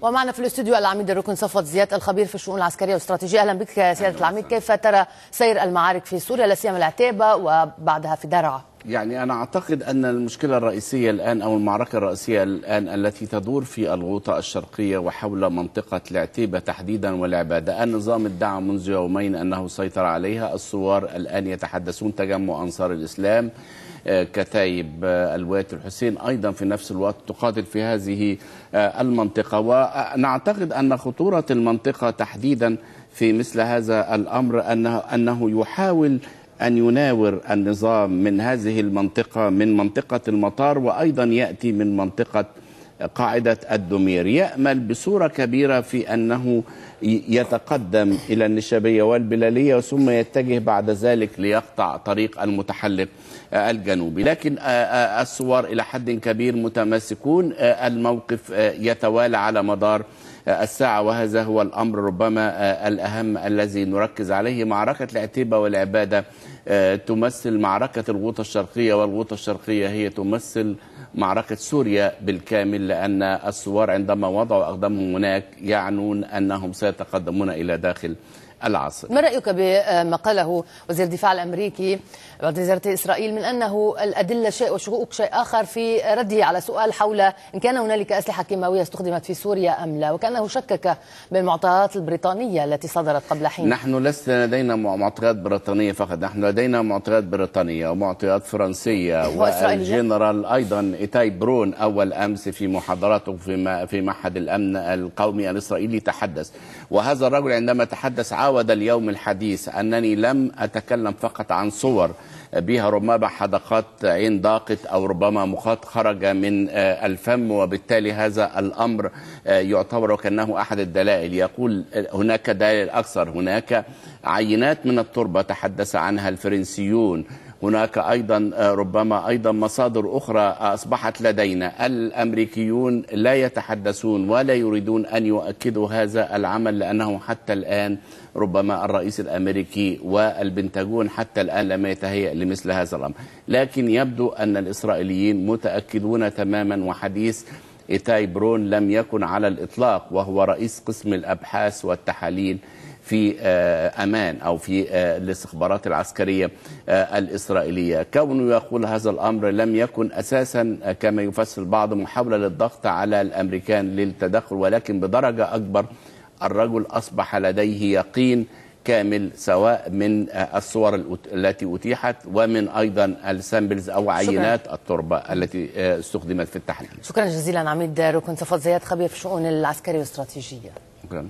ومعنا في الاستوديو العميد الركن صفوت زياد الخبير في الشؤون العسكرية والاستراتيجية. أهلا بك سيادة العميد. كيف ترى سير المعارك في سوريا لا سيما العتيبة وبعدها في درعا؟ يعني أنا أعتقد أن المشكلة الرئيسية الآن أو المعركة الرئيسية الآن التي تدور في الغوطة الشرقية وحول منطقة العتيبة تحديدا والعبادة. النظام ادعى منذ يومين أنه سيطر عليها. الثوار الآن يتحدثون تجمع أنصار الإسلام، كتايب الولاية الحسين أيضا في نفس الوقت تقاتل في هذه المنطقة. ونعتقد أن خطورة المنطقة تحديدا في مثل هذا الأمر أنه يحاول أن يناور النظام من هذه المنطقة، من منطقة المطار، وأيضا يأتي من منطقة قاعدة الدمير. يأمل بصورة كبيرة في أنه يتقدم إلى النشابية والبلالية ثم يتجه بعد ذلك ليقطع طريق المتحلق الجنوبي. لكن الثوار إلى حد كبير متماسكون. الموقف يتوالى على مدار الساعة، وهذا هو الأمر ربما الأهم الذي نركز عليه. معركة العتيبة والعبادة تمثل معركة الغوطة الشرقية، والغوطة الشرقية هي تمثل معركة سوريا بالكامل، لأن الثوار عندما وضعوا أقدامهم هناك يعنون أنهم سيتقدمون إلى داخل العاصمة. ما رأيك بما قاله وزير الدفاع الأمريكي بعد زيارة إسرائيل من أنه الأدلة شيء وشكوك شيء آخر في رده على سؤال حول إن كان هنالك أسلحة كيماوية استخدمت في سوريا أم لا، وكأنه شكك بالمعطيات البريطانية التي صدرت قبل حين؟ نحن لسنا لدينا معطيات بريطانية فقط، نحن لدينا معطيات بريطانية ومعطيات فرنسية، والجنرال أيضا إيتاي برون أول أمس في محاضراته في معهد الأمن القومي الإسرائيلي تحدث، وهذا الرجل عندما تحدث عاود اليوم الحديث أنني لم أتكلم فقط عن صور بها ربما حدقات عين ضاقت أو ربما مخاط خرج من الفم، وبالتالي هذا الأمر يعتبر كأنه أحد الدلائل. يقول هناك دلائل أكثر، هناك عينات من التربة تحدث عنها الفرنسيون، هناك أيضا ربما أيضا مصادر أخرى أصبحت لدينا. الأمريكيون لا يتحدثون ولا يريدون أن يؤكدوا هذا العمل، لأنه حتى الآن ربما الرئيس الأمريكي والبنتاغون حتى الآن لم يتهيأ لمثل هذا الأمر. لكن يبدو أن الإسرائيليين متأكدون تماما، وحديث إيتاي برون لم يكن على الإطلاق، وهو رئيس قسم الأبحاث والتحاليل في أمان أو في الاستخبارات العسكرية الإسرائيلية. كونه يقول هذا الأمر لم يكن أساسا كما يفسر البعض محاولة للضغط على الأمريكان للتدخل، ولكن بدرجة أكبر الرجل أصبح لديه يقين كامل سواء من الصور التي أتيحت ومن أيضا السامبلز أو عينات التربة التي استخدمت في التحليل. شكرا جزيلا عميد ركن صفوت زياد خبير في الشؤون العسكرية والاستراتيجية. شكرا.